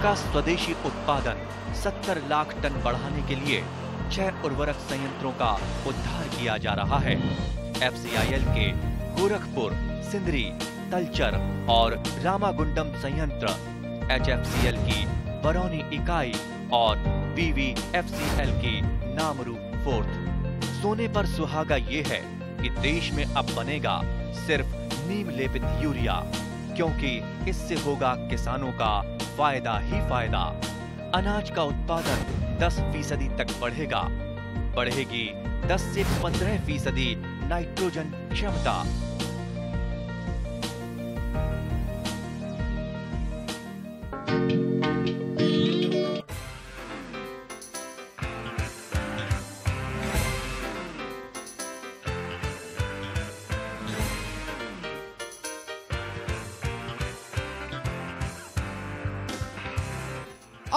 का स्वदेशी उत्पादन 70 लाख टन बढ़ाने के लिए 6 उर्वरक संयंत्रों का उद्धार किया जा रहा है। FCIL के गोरखपुर, सिंदरी, तलचर और रामागुंडम संयंत्र, HFCL की बरौनी इकाई और BVFCL की नामरू फोर्थ। सोने पर सुहागा ये है कि देश में अब बनेगा सिर्फ नीम लेपित यूरिया, क्योंकि इससे होगा किसानों का फायदा ही फायदा। अनाज का उत्पादन 10% तक बढ़ेगा। बढ़ेगी 10 से 15% नाइट्रोजन क्षमता।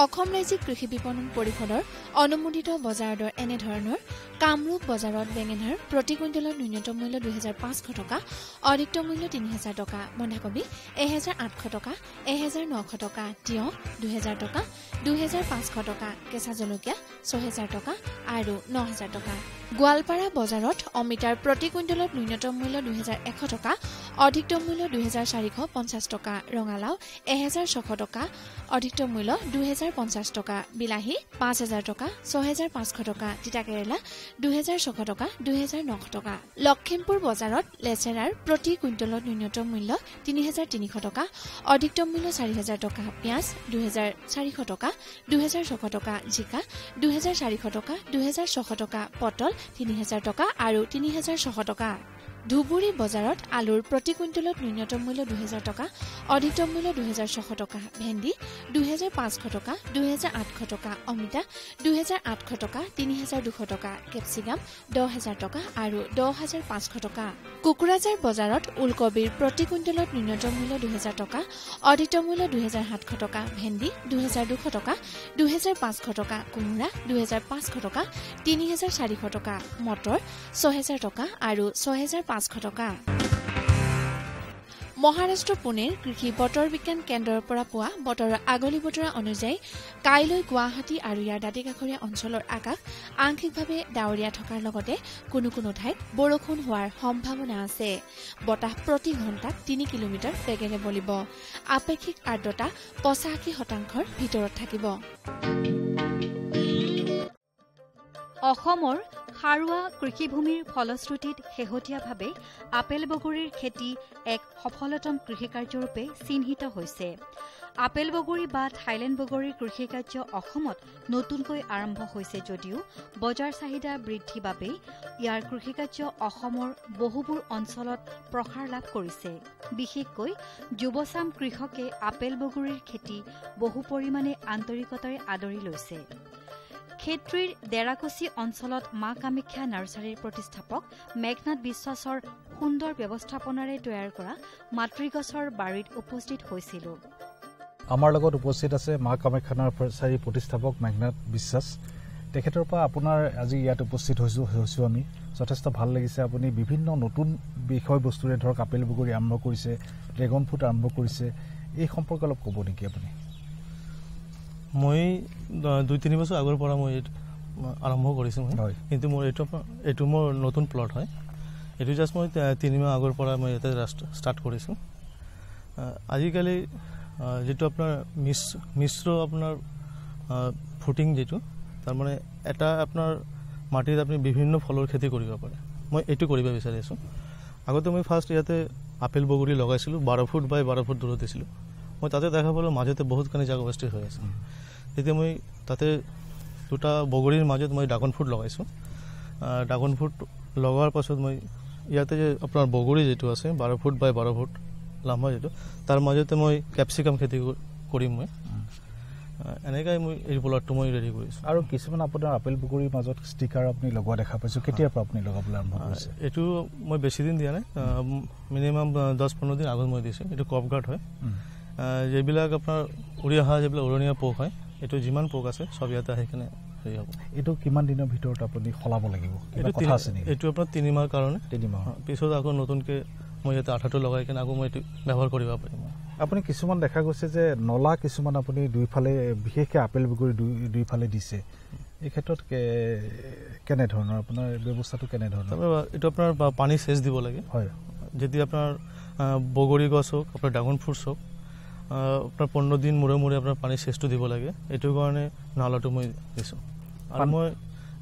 অসম ৰাজ্যিক কৃষি বিপণন পৰিষদৰ অনুমোদিত বজাৰ দৰ এনেধৰণৰ: কামৰূপ বজাৰত বেঙেনাৰ প্ৰতি কুইণ্টেলত ন্যূনতম মূল্য 2500 টকা, অধিকতম মূল্য 3000 টকা, বন্ধাকবি 1800 টকা, 1900 টকা, তিয়হ 2000 টকা, 2500 টকা, কেঁচা জলকীয়া 6000 টকা আৰু 9000 টকা। গোৱালপাৰা বজাৰত অমিতাৰ প্ৰতি কুইণ্টেলত ন্যূনতম মূল্য 2100 টকা, অধিকতম মূল্য 2450 টকা, ৰঙালাও 1600 টকা, অধিকতম মূল্য 2050 টকা, বিলাহী 5000 টকা, 6500 টকা, তিতাকেৰেলা 2600 টকা, 2900 টকা। লখিমপুৰ বজাৰত লেচেৰাৰ প্ৰতি কুইণ্টেলত ন্যূনতম মূল্য 3300 টকা, অধিকতম মূল্য 4000 টকা, পিঁয়াজ 2400 টকা, 2600 টকা, জিকা 2400 টকা, 2600 টকা, পটল 3000 টকা আৰু 3600 টকা। ধুবুৰী বজাৰত আলুৰ প্ৰতি কুইণ্টেলত ন্যূনতম মূল্য 2000 টকা, অধিকতম মূল্য 2600 টকা, ভেন্দি 2500 টকা, 2800 টকা, অমিতা 2800 টকা, 3200 টকা, কেপচিকাম 10000 টকা আৰু 10500 টকা। কুকুৰাঝাৰ বজাৰত ওলকবিৰ প্ৰতি কুইণ্টেলত ন্যূনতম মূল্য 2000 টকা, অধিকতম মূল্য 2700 টকা, ভেন্দি 2200 টকা, 2500 টকা, কোমোৰা 2500 টকা, 3400 টকা, মটৰ 6000 টকা আৰু 6500 টকা। মহাৰাষ্ট্ৰ পুনেৰ কৃষি বতৰ বিজ্ঞান কেন্দ্ৰৰ পৰা পোৱা বতৰৰ আগলি বতৰা অনুযায়ী কাইলৈ গুৱাহাটী আৰু ইয়াৰ দাঁতিকাষৰীয়া অঞ্চলৰ আকাশ আংশিকভাৱে ডাৱৰীয়া থকাৰ লগতে কোনো কোনো ঠাইত বৰষুণ হোৱাৰ সম্ভাৱনা আছে। বতাহ প্ৰতি ঘণ্টাত 3 কিলোমিটাৰ বেগেৰে বলিব। আপেক্ষিক আৰ্দ্ৰতা 85% ভিতৰত থাকিব। অসমৰ সাৰুৱা কৃষিভূমিৰ ফলশ্ৰুতিত শেহতীয়াভাৱে আপেল বগৰীৰ খেতি এক সফলতম কৃষিকাৰ্যৰূপে চিহ্নিত হৈছে। আপেল বগৰী বা থাইলেণ্ড বগৰীৰ কৃষিকাৰ্য অসমত নতুনকৈ আৰম্ভ হৈছে যদিও বজাৰ চাহিদা বৃদ্ধিৰ বাবে ইয়াৰ কৃষিকাৰ্য অসমৰ বহুবোৰ অঞ্চলত প্ৰসাৰ লাভ কৰিছে। বিশেষকৈ যুৱচাম কৃষকে আপেল বগৰীৰ খেতি বহু পৰিমাণে আন্তৰিকতাৰে আদৰি লৈছে। ক্ষেত্ৰীৰ ডেৰাকুচি অঞ্চলত মা কামাখ্যা নাৰ্চাৰীৰ প্ৰতিষ্ঠাপক মেঘনাথ বিশ্বাসৰ সুন্দৰ ব্যৱস্থাপনাৰে তৈয়াৰ কৰা মাতৃগছৰ বাৰীত উপস্থিত হৈছিলো। আমাৰ লগত উপস্থিত আছে মা কামাখ্যা নাৰ্চাৰীৰ প্ৰতিষ্ঠাপক মেঘনাথ বিশ্বাস। তেখেতৰ পৰা আপোনাৰ আজি ইয়াত উপস্থিত হৈছোঁ আমি। যথেষ্ট ভাল লাগিছে। আপুনি বিভিন্ন নতুন বিষয়বস্তুৰে ধৰক আপেল বগৰী আৰম্ভ কৰিছে, ড্ৰেগন ফ্ৰুট আৰম্ভ কৰিছে, এই সম্পৰ্কে অলপ ক'ব নেকি আপুনি? মই 2-3 বছৰ আগৰ পৰা মই আৰম্ভ কৰিছোঁ। কিন্তু মোৰ এইটো মোৰ নতুন প্লট হয়। এইটো জাষ্ট মই 3 মাহ আগৰ পৰা মই ইয়াতে ষ্টাৰ্ট কৰিছোঁ। আজিকালি যিটো আপোনাৰ মিশ্ৰ আপোনাৰ ফুটিং যিটো, তাৰমানে এটা আপোনাৰ মাটিত আপুনি বিভিন্ন ফলৰ খেতি কৰিব পাৰে। মই এইটো কৰিব বিচাৰিছোঁ। আগতে মই ফাৰ্ষ্ট ইয়াতে আপেল বগৰী লগাইছিলোঁ, 12 ফুট বাই 12 ফুট দূৰত দিছিলোঁ। মই তাতে দেখা পালোঁ মাজতে বহুতখিনি জাগা ৱেষ্টেজ হৈ আছে। তেতিয়া মই তাতে 2টা বগৰীৰ মাজত মই ড্ৰাগন ফ্ৰুট লগাইছোঁ। ড্ৰাগন ফ্ৰুট লগোৱাৰ পাছত মই ইয়াতে যে আপোনাৰ বগৰী যিটো আছে 12 ফুট বাই 12 ফুট লম্বা যিটো, তাৰ মাজতে মই কেপচিকাম খেতি কৰিম। মই এনেকৈ মই এই প্লটটো মই ৰেডি কৰিছোঁ। আৰু কিছুমান আপোনাৰ আপেল বগৰীৰ মাজত ষ্টিকাৰ আপুনি লগোৱা দেখা পাইছোঁ। কেতিয়াৰ পৰা আপুনি লগাবলৈ আৰম্ভ কৰিছে? এইটো মই বেছি দিন দিয়া নাই, মিনিমাম 10-15 দিন আগত মই দিছোঁ। এইটো ক্ৰপ গাৰ্ড হয়। যিবিলাক আপোনাৰ উৰি অহা যিবিলাক উৰণীয়া পোক হয়, এইটো যিমান পোক আছে চব ইয়াতে আহি কিনে হেৰি হ'ব। এইটো কিমান দিনৰ ভিতৰত আপুনি সলাব লাগিব? এইটো আপোনাৰ 3 মাহৰ কাৰণে। 3 মাহ পিছত আকৌ নতুনকৈ মই ইয়াতে আঠাটো লগাই কিনে আকৌ মই এইটো ব্যৱহাৰ কৰিব পাৰিম। আপুনি কিছুমান দেখা গৈছে যে নলা কিছুমান আপুনি দুইফালে বিশেষকৈ আপেল বগৰী দুইফালে দিছে, এই ক্ষেত্ৰত কেনেধৰণৰ আপোনাৰ ব্যৱস্থাটো কেনেধৰণৰ? এইটো আপোনাৰ পানী চেচ দিব লাগে। হয়, যদি আপোনাৰ বগৰী গছ হওক, আপোনাৰ ড্ৰাগন ফ্ৰুটছ হওক, আপোনাৰ 15 দিন মূৰে মূৰে আপোনাৰ পানী চেচটো দিব লাগে। এইটোৰ কাৰণে নালাটো মই দিছোঁ। আৰু মই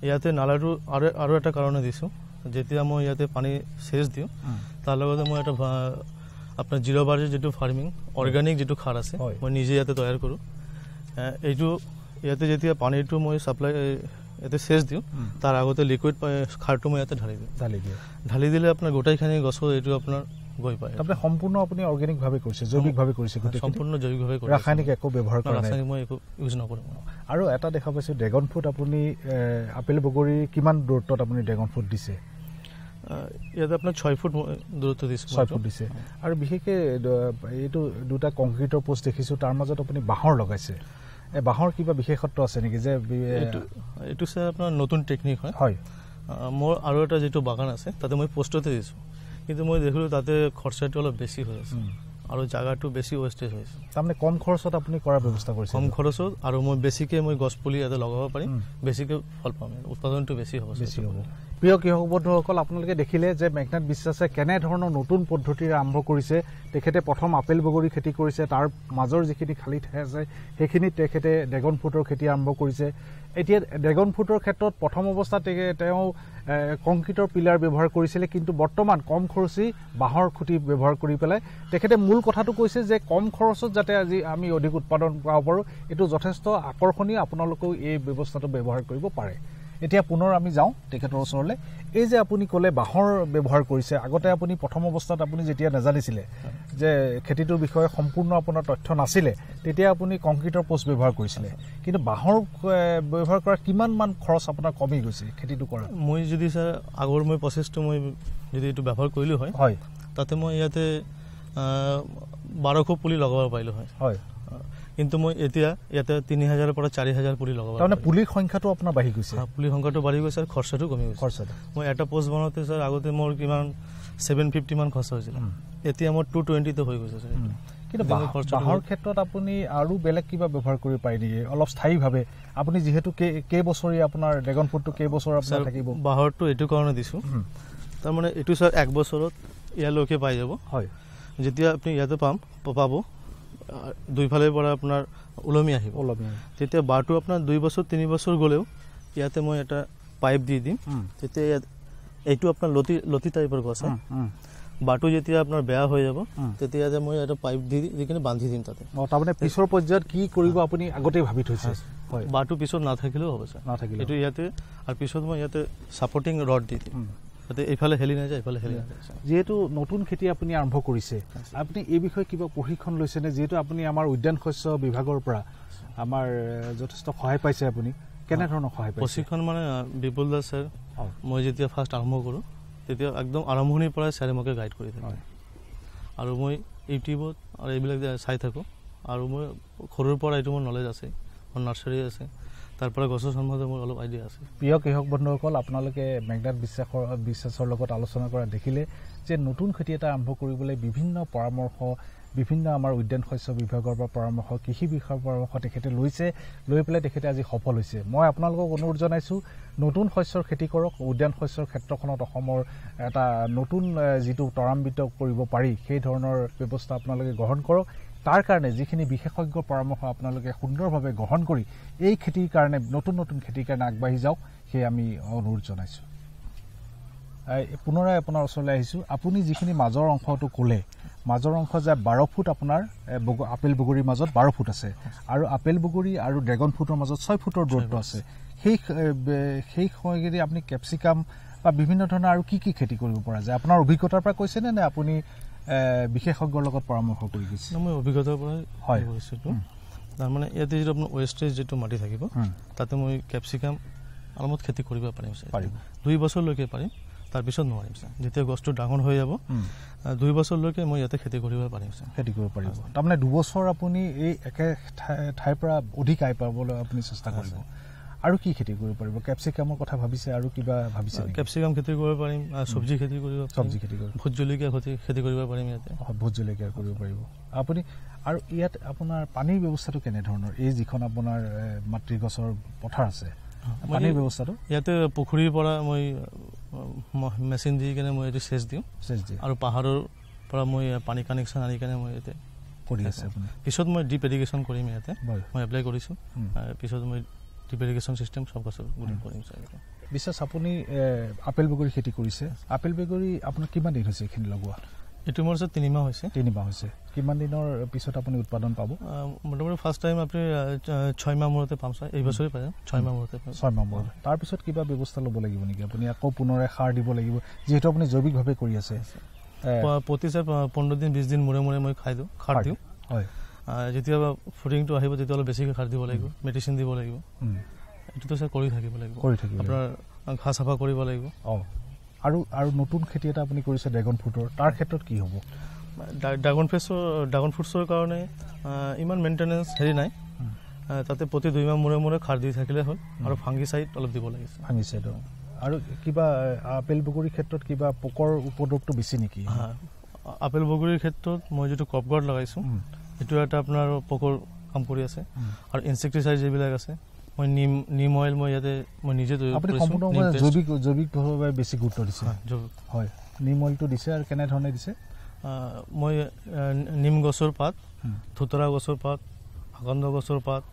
ইয়াতে নালাটো আৰু এটা কাৰণে দিছোঁ, যেতিয়া মই ইয়াতে পানী চেচ দিওঁ তাৰ লগতে মই এটা আপোনাৰ 0 বাজেট যিটো ফাৰ্মিং অৰ্গেনিক যিটো সাৰ আছে মই নিজে ইয়াতে তৈয়াৰ কৰোঁ। এইটো ইয়াতে যেতিয়া পানীটো মই ছাপ্লাই ইয়াতে চেচ দিওঁ তাৰ আগতে লিকুইড সাৰটো মই ইয়াতে ঢালি দিলে আপোনাৰ গোটেইখিনি গছৰ এইটো আপোনাৰ গৈ পায়। তাৰপৰা সম্পূৰ্ণ আপুনি অৰ্গেনিকভাৱে কৰিছে, জৈৱিকভাৱে কৰিছে? সম্পূৰ্ণ জৈৱিকভাৱে কৰিছে, ৰাসায়নিক একো ব্যৱহাৰ কৰা নাই? ৰাসায়নিক মই একো ইউজ নকৰোঁ। আৰু এটা দেখা পাইছোঁ ড্ৰেগন ফ্ৰুট আপুনি আপেল বগৰী কিমান দূৰত্বত আপুনি ড্ৰেগন ফ্ৰুট দিছে? ইয়াতে আপোনাৰ 6 ফুট দূৰত্ব দিছে। 6 ফুট দিছে। আৰু বিশেষকৈ এইটো দুটা কংক্ৰিটৰ পোষ্ট দেখিছোঁ, তাৰ মাজত আপুনি বাঁহৰ লগাইছে। এই বাঁহৰ কিবা বিশেষত্ব আছে নেকি? যে এইটো চাই আপোনাৰ নতুন টেকনিক হয়। হয়, মোৰ আৰু এটা যিটো বাগান আছে তাতে মই পোষ্টতে দিছোঁ, কিন্তু মই দেখিলোঁ তাতে খৰচাটো অলপ বেছি হৈ আছে আৰু জাগাটো বেছি ৱেষ্টেজ হৈছে। তাৰমানে কম খৰচত আপুনি কৰাৰ ব্যৱস্থা কৰিছে? কম খৰচত, আৰু মই বেছিকৈ মই গছ পুলি ইয়াতে লগাব পাৰিম, বেছিকৈ ফল পাম, উৎপাদনটো বেছি হ'ব। প্ৰিয় কৃষক বন্ধুসকল, আপোনালোকে দেখিলে যে মেঘনাথ বিশ্বাসে কেনেধৰণৰ নতুন পদ্ধতিৰে আৰম্ভ কৰিছে। তেখেতে প্ৰথম আপেল বগৰী খেতি কৰিছে, তাৰ মাজৰ যিখিনি খালী ঠাই আছে সেইখিনিত তেখেতে ড্ৰেগন ফ্ৰুটৰ খেতি আৰম্ভ কৰিছে। এতিয়া ড্ৰেগন ফ্ৰুটৰ ক্ষেত্ৰত প্ৰথম অৱস্থাত তেওঁ কংক্ৰিটৰ পিলাৰ ব্যৱহাৰ কৰিছিলে, কিন্তু বৰ্তমান কম খৰচী বাঁহৰ খুঁটি ব্যৱহাৰ কৰি পেলাই তেখেতে মূল কথাটো কৈছে যে কম খৰচত যাতে আজি আমি অধিক উৎপাদন পাব পাৰোঁ, এইটো যথেষ্ট আকৰ্ষণীয়। আপোনালোকেও এই ব্যৱস্থাটো ব্যৱহাৰ কৰিব পাৰে। এতিয়া পুনৰ আমি যাওঁ তেখেতৰ ওচৰলৈ। এই যে আপুনি ক'লে বাঁহৰ ব্যৱহাৰ কৰিছে, আগতে আপুনি প্ৰথম অৱস্থাত আপুনি যেতিয়া নাজানিছিলে যে খেতিটোৰ বিষয়ে সম্পূৰ্ণ আপোনাৰ তথ্য নাছিলে, তেতিয়া আপুনি কংক্ৰিটৰ পোষ্ট ব্যৱহাৰ কৰিছিলে, কিন্তু বাঁহৰ ব্যৱহাৰ কৰাৰ কিমানমান খৰচ আপোনাৰ কমি গৈছে খেতিটো কৰা? মই যদি ছাৰ আগৰ মই প্ৰচেছটো মই যদি এইটো ব্যৱহাৰ কৰিলোঁ হয়, হয়, তাতে মই ইয়াতে 1200 পুলি লগাব পাৰিলোঁ হয়। হয়, কিন্তু মই এতিয়া ইয়াতে 3000 পৰা 4000 পুলি লগাব। তাৰমানে পুলিৰ সংখ্যাটো আপোনাৰ বাঢ়ি গৈছে? পুলিৰ সংখ্যাটো বাঢ়ি গৈছে আৰু খৰচাটো কমি গৈছে। খৰচাটো মই এটা পোষ্ট বনাওঁতে ছাৰ আগতে মোৰ কিমান 750 মান খৰচা হৈছিল, এতিয়া মোৰ 220 হৈ গৈছে ছাৰ। কিন্তু বাঁহৰ ক্ষেত্ৰত আপুনি আৰু বেলেগ কিবা ব্যৱহাৰ কৰিব পাৰি নেকি অলপ স্থায়ীভাৱে? আপুনি যিহেতু কেইবছৰীয়া আপোনাৰ ড্ৰেগন ফ্ৰুটটো কেইবছৰ আপোনাৰ থাকিব? বাঁহৰটো এইটো কাৰণে দিছোঁ, তাৰমানে এইটো ছাৰ 1 বছৰত ইয়ালৈকে পাই যাব। হয়, যেতিয়া আপুনি ইয়াতে পাব দুইফালৰ পৰা আপোনাৰ ওলমি আহিব, তেতিয়া বাঁহটো আপোনাৰ 2 বছৰ 3 বছৰ গ'লেও ইয়াতে মই এটা পাইপ দি দিম। তেতিয়া এইটো আপোনাৰ লতি টাইপৰ গছ হয়, বাঁহটো যেতিয়া আপোনাৰ বেয়া হৈ যাব তেতিয়া মই এটা পাইপ দি কিনে বান্ধি দিম তাতে। তাৰমানে পিছৰ পৰ্যায়ত কি কৰিব আপুনি আগতেই ভাবি থৈছে? বাঁহটো পিছত নাথাকিলেও হ'ব ছাৰ, নাথাকিলে এইটো ইয়াতে, আৰু পিছত মই ইয়াতে ছাপৰ্টিং ৰড দি দিম, যাতে এইফালে হেলি নাযায় এইফালে হেলি নাযায়। যিহেতু নতুন খেতি আপুনি আৰম্ভ কৰিছে, আপুনি এই বিষয়ে কিবা প্ৰশিক্ষণ লৈছেনে? যিহেতু আপুনি আমাৰ উদ্যান শস্য বিভাগৰ পৰা আমাৰ যথেষ্ট সহায় পাইছে, আপুনি কেনেধৰণৰ সহায় পাইছে? প্ৰশিক্ষণ মানে বিপুল দাস ছাৰ, মই যেতিয়া ফাৰ্ষ্ট আৰম্ভ কৰোঁ তেতিয়া একদম আৰম্ভণিৰ পৰাই ছাৰে মোকে গাইড কৰি থাকে, আৰু মই ইউটিউবত আৰু এইবিলাক চাই থাকোঁ, আৰু মই সৰুৰ পৰা এইটো মোৰ নলেজ আছে, মোৰ নাৰ্চাৰী আছে, তাৰ পৰা গছৰ সম্বন্ধে মোৰ অলপ আইডিয়া আছে। প্ৰিয় কৃষক বন্ধুসকল, আপোনালোকে মেঘনাথ বিশ্বাসৰ লগত আলোচনা কৰা দেখিলে যে নতুন খেতি এটা আৰম্ভ কৰিবলৈ বিভিন্ন পৰামৰ্শ, বিভিন্ন আমাৰ উদ্যান শস্য বিভাগৰ পৰা পৰামৰ্শ, কৃষি বিষয়ৰ পৰামৰ্শ তেখেতে লৈ পেলাই তেখেতে আজি সফল হৈছে। মই আপোনালোকক অনুৰোধ জনাইছোঁ, নতুন শস্যৰ খেতি কৰক। উদ্যান শস্যৰ ক্ষেত্ৰখনত অসমৰ এটা নতুন যিটো ত্বৰান্বিত কৰিব পাৰি সেই ধৰণৰ ব্যৱস্থা আপোনালোকে গ্ৰহণ কৰক। তাৰ কাৰণে যিখিনি বিশেষজ্ঞৰ পৰামৰ্শ আপোনালোকে সুন্দৰভাৱে গ্ৰহণ কৰি এই খেতিৰ কাৰণে, নতুন নতুন খেতিৰ কাৰণে আগবাঢ়ি যাওক, সেয়ে আমি অনুৰোধ জনাইছোঁ। পুনৰাই আপোনাৰ ওচৰলৈ আহিছোঁ। আপুনি যিখিনি মাজৰ অংশটো ক'লে, মাজৰ অংশ যে 12 ফুট আপোনাৰ আপেল বগৰীৰ মাজত 12 ফুট আছে, আৰু আপেল বগৰী আৰু ড্ৰেগন ফ্ৰুটৰ মাজত 6 ফুটৰ দূৰত্ব আছে। সেই সময়খিনি আপুনি কেপচিকাম বা বিভিন্ন ধৰণৰ আৰু কি খেতি কৰিব পৰা যায়? আপোনাৰ অভিজ্ঞতাৰ পৰা কৈছেনে নে আপুনি বিশেষজ্ঞৰ লগত পৰামৰ্শ কৰি গৈছে? মই অভিজ্ঞতাৰ পৰাই হয় কৈছোঁ। তাৰমানে ইয়াতে যিটো আপোনাৰ ৱেষ্টেজ যিটো মাটি থাকিব, তাতে মই কেপচিকাম আৰামত খেতি কৰিব পাৰিম, 2 বছৰলৈকে পাৰিম, তাৰপিছত নোৱাৰিম ছাৰ। যেতিয়া গছটো ডাঙৰ হৈ যাব 2 বছৰলৈকে মই ইয়াতে খেতি কৰিব পাৰিম ছাৰ। খেতি কৰিব পাৰিব, তাৰমানে 2 বছৰ আপুনি এই একে ঠাইৰ পৰা অধিক আয় পাবলৈ আপুনি চেষ্টা কৰিব। আৰু কি খেতি কৰিব পাৰিব ক্যাপসিকামৰ কথা ভাবিছে আৰু কিবা ভাবিছে ক্যাপসিকাম খেতি কৰিব পাৰিম সবজি খেতি কৰিব সবজি খেতি কৰিব ভোট জলকীয়া খেতি কৰিব পাৰিম ইয়াতে ভোট জলকীয়া কৰিব পাৰিব আপুনি আৰু ইয়াত আপোনাৰ পানীৰ ব্যৱস্থাটো কেনে ধৰণৰ এই যিখন আপোনাৰ মাতৃ গছৰ পথাৰ আছে পানীৰ ব্যৱস্থাটো ইয়াতে পুখুৰীৰ পৰা মই মেচিন দি কেনে মই এইটো সেচ দিওঁ আৰু পাহাৰৰ পৰা মই পানী কানেকশ্যন আনি কেনে মই ইয়াতে কৰি আছে আপুনি পিছত মই ডিপ ইৰিগেশ্যন কৰিম ইয়াতে মই এপ্লাই কৰিছোঁ পিছত মই ডিপ ইৰিগেশ্যন চিষ্টেম সব গছৰ গুণি কৰিম বিশ্বাস আপুনি আপেল বগৰী খেতি কৰিছে আপেল বগৰী আপোনাৰ কিমান দিন হৈছে এইখিনি লগোৱা এইটো মোৰ 3 মাহ হৈছে কিমান দিনৰ পিছত আপুনি উৎপাদন পাব মোটামুটি ফাৰ্ষ্ট টাইম আপুনি 6 মাহ মূৰতে পাম এই বছৰে পাম 6 মাহ মূৰতে তাৰ পিছত কিবা ব্যৱস্থা ল'ব লাগিব নেকি আপুনি আকৌ পুনৰে সাৰ দিব লাগিব যিহেতু আপুনি জৈৱিকভাৱে কৰি আছে প্ৰতি 15 দিন 20 দিন মূৰে মূৰে মই খাৰ দিওঁ হয় যেতিয়া ফুডিংটো আহিব তেতিয়া অলপ বেছিকৈ খাৰ দিব লাগিব মেডিচিন দিব লাগিব এইটো তো কৰি থাকিব লাগিব আপোনাৰ ঘাঁহ চাফা কৰিব লাগিব আৰু নতুন খেতি এটা আপুনি কৰিছে ড্ৰাগন ফ্ৰুটৰ তাৰ ক্ষেত্ৰত কি হ'ব ড্ৰাগন ফ্ৰুটছৰ কাৰণে ইমান মেইনটেনেন্স হেৰি নাই তাতে প্ৰতি 2 মাহ মূৰে মূৰে খাৰ দি থাকিলে হ'ল আৰু ফাংগিচাইড অলপ দিব লাগে ফাংগিচাইড আৰু কিবা আপেল বগৰীৰ ক্ষেত্ৰত কিবা পোকৰ উপদ্ৰৱটো বেছি নেকি আপেল বগৰীৰ ক্ষেত্ৰত মই যেটো ক্ৰপ গাৰ্ড লগাইছো এটো এটা আপোনাৰ পোকৰ কাম কৰি আছে আৰু ইনসেক্টিসাইড যেবিলাক আছে মই নিম অয়েল মই ইয়াতে মই নিজে তৈয়াৰ কৰিছো আপুনি সম্পূৰ্ণভাৱে জৈৱিকভাৱে বেছি গুৰুত্ব দিছে হয় নিম অয়েলটো দিছে আৰু কেনে ধৰণে দিছে মই নিম গছৰ পাত ধুতৰা গছৰ পাত আগন্দ গছৰ পাত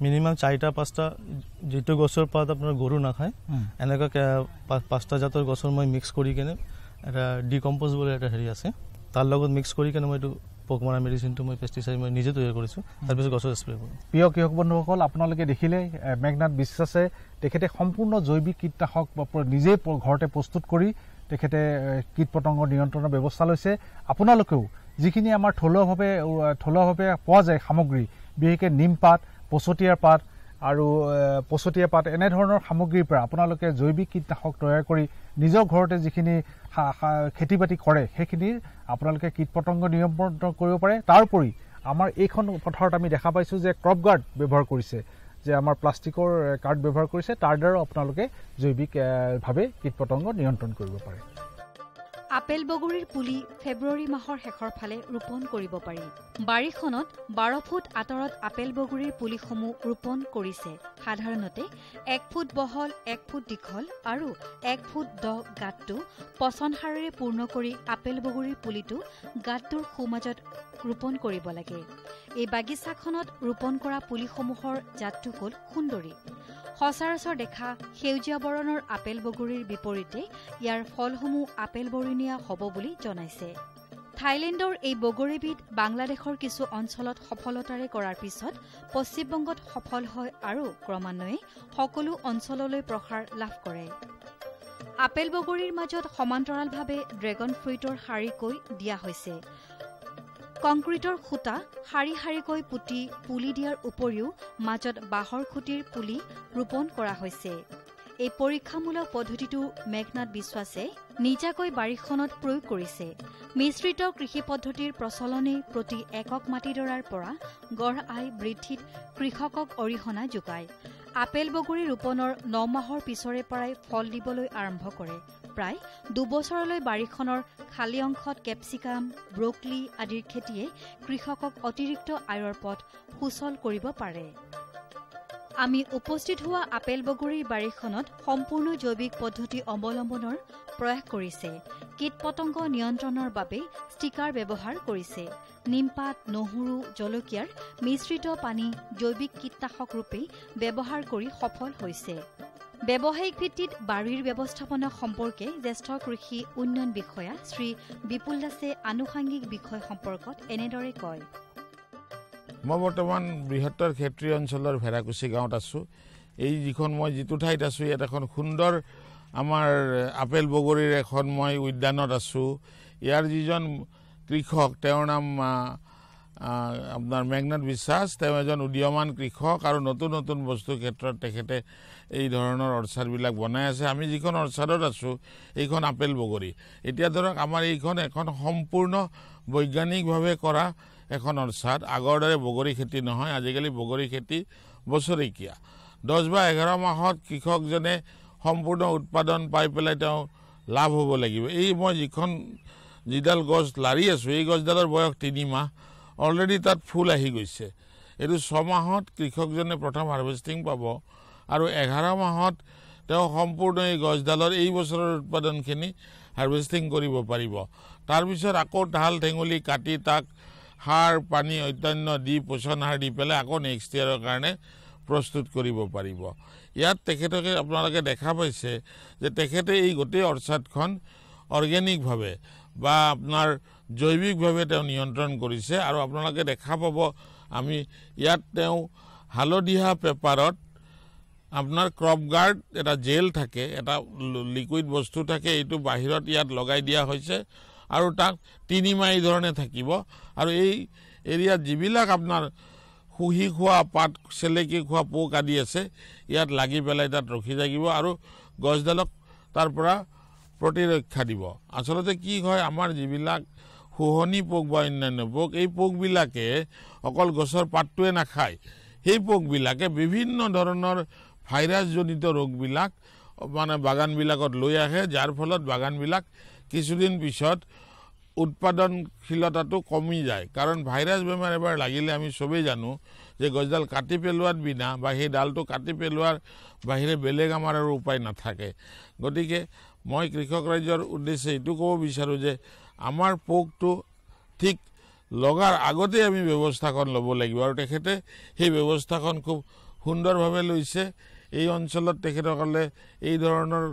মিনিমাম 4-5টা যেটো গছৰ পাত আপোনাৰ গৰু নাখায় এনেকা 5টা জাতৰ গছৰ মই মিক্স কৰি কেনে এটা ডিকম্পোজ বুলি এটা হেৰি আছে তাৰ লগত মিক্স কৰি কেনে মই এইটো পোকমৰা মেডিচিনটো মই পেষ্টিসাইড মই নিজে তৈয়াৰ কৰিছো তাৰ পিছত গছৰ স্প্ৰে কৰোঁ প্ৰিয় কৃষক বন্ধুসকল আপোনালোকে দেখিলে মেঘনাথ বিশ্বাসে তেখেতে সম্পূৰ্ণ জৈৱিক কীটনাশক নিজে ঘৰতে প্ৰস্তুত কৰি তেখেতে কীটপতংগ নিয়ন্ত্ৰণৰ ব্যৱস্থা লৈছে আপোনালোকেও যিখিনি আমাৰ থলুৱাভাৱে পোৱা যায় সামগ্ৰী বিশেষকৈ নিম পাত পচতীয়াৰ পাত আৰু পচতীয়া পাত এনে ধৰণৰ সামগ্ৰীৰ পৰা আপোনালোকে জৈৱিক কীটনাশক তৈয়াৰ কৰি নিজৰ ঘৰতে যিখিনি খেতি বাতি কৰে সেইখিনিৰ আপোনালোকে কীটপতংগ নিয়ন্ত্ৰণ কৰিব পাৰে তাৰোপৰি আমাৰ এইখন পথাৰত আমি দেখা পাইছো যে ক্ৰপ গাৰ্ড ব্যৱহাৰ কৰিছে যে আমাৰ প্লাষ্টিকৰ কাৰ্ড ব্যৱহাৰ কৰিছে তাৰ দ্বাৰা আপোনালোকে জৈৱিকভাৱে কীটপতংগ নিয়ন্ত্ৰণ কৰিব পাৰে আপেল বগৰীৰ পুলি ফেব্ৰুৱাৰী মাহৰ শেষৰ ফালে ৰোপণ কৰিব পাৰি বাৰীখনত 12 ফুট আঁতৰত আপেল বগৰীৰ পুলিসমূহ ৰোপণ কৰিছে সাধাৰণতে 1 ফুট বহল 1 ফুট দীঘল আৰু 1 ফুট দ গাঁতটো পচন সাৰেৰে পূৰ্ণ কৰি আপেল বগৰীৰ পুলিটো গাঁতটোৰ সোঁমাজত ৰোপণ কৰিব লাগে এই বাগিচাখনত ৰোপণ কৰা পুলিসমূহৰ জাতটো হ'ল সুন্দৰী সচৰাচৰ দেখা সেউজীয়া বৰণৰ আপেল বগৰীৰ বিপৰীতে ইয়াৰ ফলসমূহ আপেল বৰণীয়া হ'ব বুলি জনাইছে থাইলেণ্ডৰ এই বগৰীবিধ বাংলাদেশৰ কিছু অঞ্চলত সফলতাৰে কৰাৰ পিছত পশ্চিমবংগত সফল হয় আৰু ক্ৰমান্বয়ে সকলো অঞ্চললৈ প্ৰসাৰ লাভ কৰে আপেল বগৰীৰ মাজত সমান্তৰালভাৱে ড্ৰেগন ফ্ৰুইটৰ শাৰীকৈ দিয়া হৈছে কংক্ৰিটৰ খুঁটা শাৰী শাৰীকৈ পুতি পুলি দিয়াৰ উপৰিও মাজত বাঁহৰ খুঁটিৰ পুলি ৰোপণ কৰা হৈছে এই পৰীক্ষামূলক পদ্ধতিটো মেঘনাথ বিশ্বাসে নিজাকৈ বাৰীখনত প্ৰয়োগ কৰিছে মিশ্ৰিত কৃষি পদ্ধতিৰ প্ৰচলনে প্ৰতি একক মাটিডৰাৰ পৰা গড় আয় বৃদ্ধিত কৃষকক অৰিহণা যোগায় আপেল বগৰী ৰোপণৰ 9 মাহৰ পিছৰে পৰাই ফল দিবলৈ আৰম্ভ কৰে প্ৰায় 2 বছৰলৈ বাৰীখনৰ খালী অংশত কেপচিকাম ব্ৰকলি আদিৰ খেতিয়ে কৃষকক অতিৰিক্ত আয়ৰ পথ সুচল কৰিব পাৰে আমি উপস্থিত হোৱা আপেল বগৰীৰ বাৰীখনত সম্পূৰ্ণ জৈৱিক পদ্ধতি অৱলম্বনৰ প্ৰয়াস কৰিছে কীটপতংগ নিয়ন্ত্ৰণৰ বাবে ষ্টিকাৰ ব্যৱহাৰ কৰিছে নিমপাত নহৰু জলকীয়াৰ মিশ্ৰিত পানী জৈৱিক কীটনাশক ৰূপে ব্যৱহাৰ কৰি সফল হৈছে ব্যৱসায়িক ভিত্তিত বাৰীৰ ব্যৱস্থাপনা সম্পৰ্কে জ্যেষ্ঠ কৃষি উন্নয়ন বিষয়া শ্ৰী বিপুল দাসে আনুষাংগিক বিষয় সম্পৰ্কত এনেদৰে কয় মই বৰ্তমান বৃহত্তৰ ক্ষেত্ৰীয় অঞ্চলৰ ভেৰাকুচি গাঁৱত আছো এই যিখন মই যিটো ঠাইত আছো ইয়াত এখন সুন্দৰ আমাৰ আপেল বগৰীৰ এখন মই উদ্যানত আছো ইয়াৰ যিজন কৃষক তেওঁৰ নাম আপোনাৰ মেঘনাথ বিশ্বাস তেওঁ এজন উদীয়মান কৃষক আৰু নতুন নতুন বস্তুৰ ক্ষেত্ৰত তেখেতে এই ধৰণৰ অৰ্চাৰবিলাক বনাই আছে আমি যিখন অৰ্চাৰত আছো এইখন আপেল বগৰী এতিয়া ধৰক আমাৰ এইখন এখন সম্পূৰ্ণ বৈজ্ঞানিকভাৱে কৰা এখন অৰ্চাৰ আগৰ দৰে বগৰী খেতি নহয় আজিকালি বগৰী খেতি বছৰেকীয়া 10 বা 11 মাহত কৃষকজনে সম্পূৰ্ণ উৎপাদন পাই পেলাই তেওঁ লাভ হ'ব লাগিব। এই মই যিডাল গছ লাৰি আছোঁ এই গছডালৰ বয়স 3 মাহ, অলৰেডি তাত ফুল আহি গৈছে। এইটো 6 মাহত কৃষকজনে প্ৰথম হাৰ্ভেষ্টিং পাব আৰু 11 মাহত তেওঁ সম্পূৰ্ণ এই গছডালৰ এই বছৰৰ উৎপাদনখিনি হাৰ্ভেষ্টিং কৰিব পাৰিব। তাৰপিছত আকৌ ঢাল ঠেঙুলি কাটি তাক সাৰ পানী অন্যান্য দি পোষণ সাৰ দি পেলাই আকৌ নেক্সট ইয়াৰৰ কাৰণে প্ৰস্তুত কৰিব পাৰিব। ইয়াত তেখেতকে আপোনালোকে দেখা পাইছে যে তেখেতে এই গোটেই অৰ্চাৰ্ডখন অৰ্গেনিকভাৱে বা আপোনাৰ জৈৱিকভাৱে তেওঁ নিয়ন্ত্ৰণ কৰিছে। আৰু আপোনালোকে দেখা পাব আমি ইয়াত তেওঁ হালধীয়া পেপাৰত আপোনাৰ ক্ৰপ গাৰ্ড এটা জেল থাকে, এটা লিকুইড বস্তু থাকে, এইটো বাহিৰত ইয়াত লগাই দিয়া হৈছে আৰু তাক 3 মাহ এই ধৰণে থাকিব। আৰু এই এৰিয়াত যিবিলাক আপোনাৰ শুহি খোৱা পাত চেলেকি খোৱা পোক আদি আছে ইয়াত লাগি পেলাই তাত ৰখি থাকিব আৰু গছডালক তাৰ পৰা প্ৰতিৰক্ষা দিব। আচলতে কি হয়, আমাৰ যিবিলাক শুহনি পোক বা অন্যান্য পোক, এই পোকবিলাকে অকল গছৰ পাতটোৱে নাখায়, সেই পোকবিলাকে বিভিন্ন ধৰণৰ ভাইৰাছজনিত ৰোগবিলাক মানে বাগানবিলাকত লৈ আহে, যাৰ ফলত বাগানবিলাক কিছুদিন পিছত উৎপাদনশীলতাটো কমি যায়। কাৰণ ভাইৰাছ বেমাৰ এবাৰ লাগিলে আমি চবেই জানো যে গছডাল কাটি পেলোৱাত বিনা বা সেই ডালটো কাটি পেলোৱাৰ বাহিৰে বেলেগ আমাৰ আৰু উপায় নাথাকে। গতিকে মই কৃষক ৰাইজৰ উদ্দেশ্যে এইটো ক'ব বিচাৰোঁ যে আমাৰ পোকটো ঠিক লগাৰ আগতে আমি ব্যৱস্থাখন ল'ব লাগিব আৰু তেখেতে সেই ব্যৱস্থাখন খুব সুন্দৰভাৱে লৈছে। এই অঞ্চলত তেখেতসকলে এই ধৰণৰ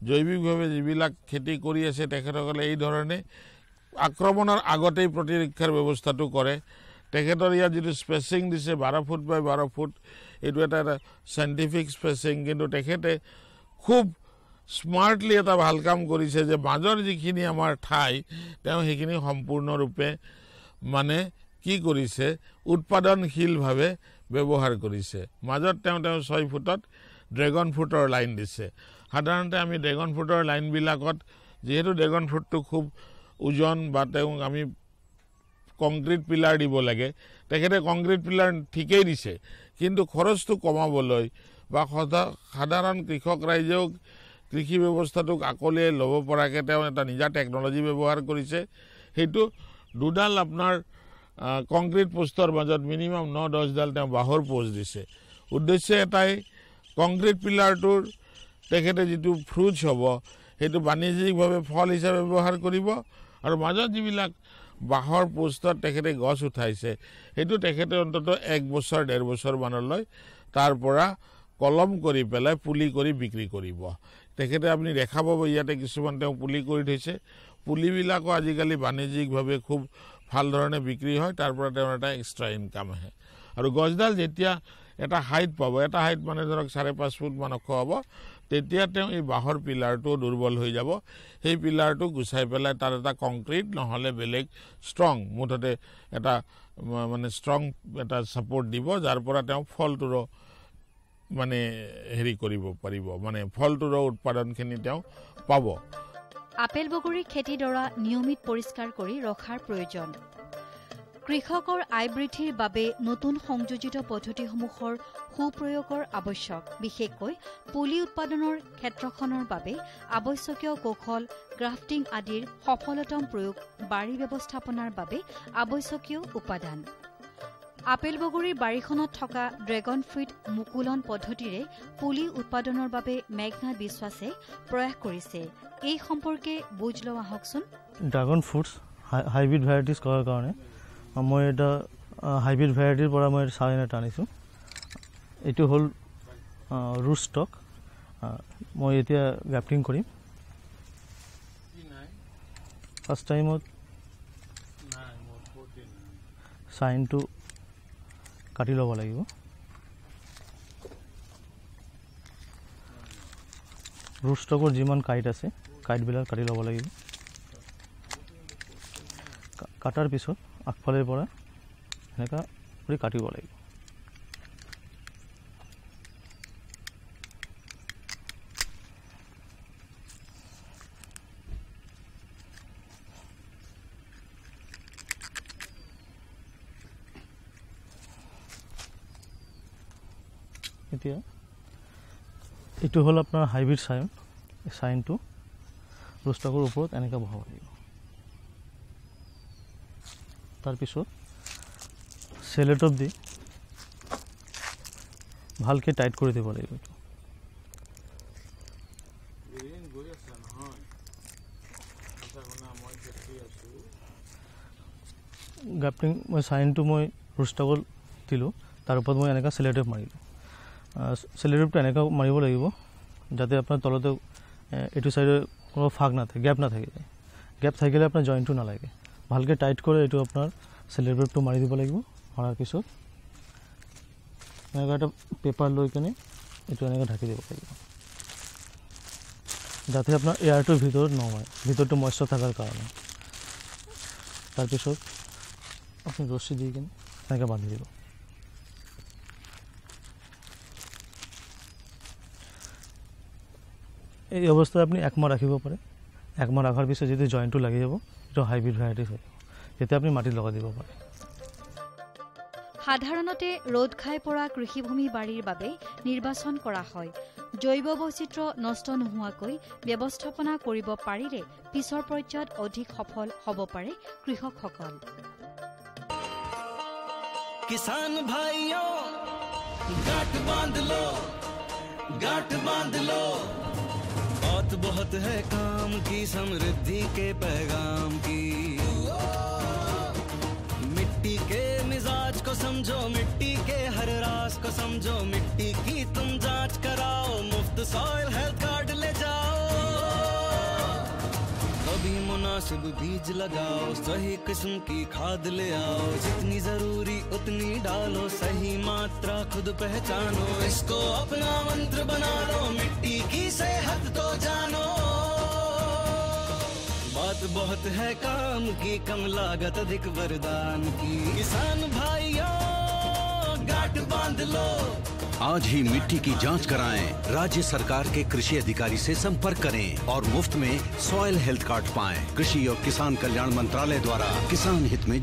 জৈৱিকভাৱে যিবিলাক খেতি কৰি আছে তেখেতসকলে এই ধৰণে আক্ৰমণৰ আগতেই প্ৰতিৰক্ষাৰ ব্যৱস্থাটো কৰে। তেখেতৰ ইয়াত যিটো স্পেচিং দিছে 12 ফুট বাই 12 ফুট, এইটো এটা চাইণ্টিফিক স্পেচিং, কিন্তু তেখেতে খুব স্মাৰ্টলি এটা ভাল কাম কৰিছে যে মাজৰ যিখিনি আমাৰ ঠাই তেওঁ সেইখিনি সম্পূৰ্ণৰূপে মানে কি কৰিছে উৎপাদনশীলভাৱে ব্যৱহাৰ কৰিছে। মাজত তেওঁ 6 ফুটত ড্ৰেগন ফ্ৰুটৰ লাইন দিছে। সাধাৰণতে আমি ড্ৰেগন ফ্ৰুটৰ লাইনবিলাকত যিহেতু ড্ৰেগন ফ্ৰুটটো খুব ওজন বা তেওঁক আমি কংক্ৰিট পিলাৰ দিব লাগে, তেখেতে কংক্ৰিট পিলাৰ ঠিকেই দিছে, কিন্তু খৰচটো কমাবলৈ বা সাধাৰণ কৃষক ৰাইজেও কৃষি ব্যৱস্থাটোক আকলিয়াই ল'ব পৰাকৈ তেওঁ এটা নিজা টেকন'লজি ব্যৱহাৰ কৰিছে। সেইটো 2ডাল আপোনাৰ কংক্ৰিট পোষ্টৰ মাজত মিনিমাম 9-10 ডাল তেওঁ বাঁহৰ পোষ্ট দিছে। উদ্দেশ্য এটাই, কংক্ৰিট পিলাৰটোৰ তেখেতে যিটো ফ্ৰুটছ হ'ব সেইটো বাণিজ্যিকভাৱে ফল হিচাপে ব্যৱহাৰ কৰিব আৰু মাজত যিবিলাক বাঁহৰ পোষ্টত তেখেতে গছ উঠাইছে সেইটো তেখেতে অন্তত 1 বছৰ 1.5 বছৰ মানলৈ তাৰ পৰা কলম কৰি পেলাই পুলি কৰি বিক্ৰী কৰিব। তেখেতে আপুনি দেখা পাব ইয়াতে কিছুমান তেওঁ পুলি কৰি থৈছে। পুলিবিলাকো আজিকালি বাণিজ্যিকভাৱে খুব ভাল ধৰণে বিক্ৰী হয়, তাৰ পৰা তেওঁৰ এটা এক্সট্ৰা ইনকাম আহে। আৰু গছডাল যেতিয়া এটা হাইট পাব, এটা হাইট মানে ধৰক 5.5 ফুট মান ওখ হ'ব, তেতিয়া তেওঁ এই বাঁহৰ পিলাৰটো দুৰ্বল হৈ যাব। সেই পিলাৰটো গুচাই পেলাই তাত এটা কংক্ৰিট নহ'লে বেলেগ ষ্ট্ৰং, মুঠতে এটা মানে ষ্ট্ৰং এটা ছাপৰ্ট দিব, যাৰ পৰা তেওঁ ফলটোৰো মানে হেৰি কৰিব পাৰিব, মানে ফলটোৰো উৎপাদনখিনি তেওঁ পাব। আপেল বগৰীৰ খেতিডৰা নিয়মিত পৰিষ্কাৰ কৰি ৰখাৰ প্ৰয়োজন। কৃষকৰ আয় বৃদ্ধিৰ বাবে নতুন সংযোজিত পদ্ধতিসমূহৰ সুপ্ৰয়োগৰ আৱশ্যক। বিশেষকৈ পুলি উৎপাদনৰ ক্ষেত্ৰখনৰ বাবে আৱশ্যকীয় কৌশল, গ্ৰাফটিং আদিৰ সফলতম প্ৰয়োগ, বাৰী ব্যৱস্থাপনাৰ বাবে আৱশ্যকীয় উপাদান। আপেল বগৰীৰ বাৰীখনত থকা ড্ৰেগন ফ্ৰুট মুকুলন পদ্ধতিৰে পুলি উৎপাদনৰ বাবে মেঘনাথ বিশ্বাসে প্ৰয়াস কৰিছে। এই সম্পৰ্কে বুজ লওঁ আহকচোন। ড্ৰাগন ফ্ৰুটছ হাইব্ৰিড ভেৰাইটিজ কৰাৰ কাৰণে মই এটা হাইব্ৰিড ভেৰাইটিৰ পৰা মই চাইন এটা আনিছোঁ। এইটো হ'ল ৰুট ষ্টক। মই এতিয়া গ্ৰাফটিং কৰিম। ফাৰ্ষ্ট টাইমত চাইনটো কাটি ল'ব লাগিব। ৰুট ষ্টকৰ যিমান কাইট আছে কাইটবিলাক কাটি ল'ব লাগিব। কাটাৰ পিছত আগফালৰ পৰা এনেকুৱা কৰি কাটিব লাগিব। এতিয়া এইটো হ'ল আপোনাৰ হাইব্ৰিড চাইন। চাইনটো ৰোষ্টাকৰ ওপৰত এনেকৈ বহাব লাগিব। তাৰপিছত চেলেটপ দি ভালকৈ টাইট কৰি দিব লাগিব। এইটো গ্ৰাফটিং মই চাইনটো মই ৰোষ্টাকত দিলোঁ, তাৰ ওপৰত মই এনেকৈ চেলেটেপ মাৰিলোঁ। চেলেটেপটো এনেকৈ মাৰিব লাগিব যাতে আপোনাৰ তলতে এইটো চাইডে কোনো ফাঁক নাথাকে, গেপ নাথাকে। গেপ থাকিলে আপোনাৰ জইণ্টটো নালাগে। ভালকৈ টাইট কৰি এইটো আপোনাৰ চেলেটেপটো মাৰি দিব লাগিব। মৰাৰ পিছত এনেকুৱা এটা পেপাৰ লৈ কিনে এইটো এনেকৈ ঢাকি দিব লাগিব যাতে আপোনাৰ এয়াৰটোৰ ভিতৰত নহয়, ভিতৰটো মইশ্চাৰ থকাৰ কাৰণে। তাৰপিছত আপুনি ৰছী দি কিনে এনেকৈ বান্ধি দিব। এই অৱস্থাত আপুনি 1 মাহ ৰাখিব পাৰে। 1 মাহ ৰখাৰ পিছত যদি জইণ্টটো লাগি যাব, এইটো হাইব্ৰিড ভেৰাইটিজ হয়, তেতিয়া আপুনি মাটিত লগাই দিব পাৰে। সাধাৰণতে ৰ'দ খাই পৰা কৃষিভূমি বাৰীৰ বাবে নিৰ্বাচন কৰা হয়। জৈৱ বৈচিত্ৰ্য নষ্ট নোহোৱাকৈ ব্যৱস্থাপনা কৰিব পাৰিলে পিছৰ পৰ্যায়ত অধিক সফল হ'ব পাৰে কৃষকসকল। किसान भाइयों गांठ बांध लो, गांठ बांध लो, बहुत बहुत है काम की, समृद्धि के पैगाम की। मिट्टी के मिजाज को समझो, मिट्टी के हर राज को समझो, मिट्टी की तुम जांच कराओ, मुफ्त सॉइल हेल्थ कार्ड ले जाओ। कभी मुनासिब बीज लगाओ, सही किस्म की खाद ले आओ, जितनी जरूरी उतनी डालो, सही मात्रा खुद पहचानो, इसको अपना मंत्र बना लो, मिट्टी की सेहत तो जानो। बात बहुत है काम की, कम लागत अधिक वरदान की, किसान भाइयों गांठ बांध लो। आज ही मिट्टी की जांच कराएं, राज्य सरकार के कृषि अधिकारी से संपर्क करें और मुफ्त में सॉइल हेल्थ कार्ड पाएं। कृषि और किसान कल्याण मंत्रालय द्वारा किसान हित में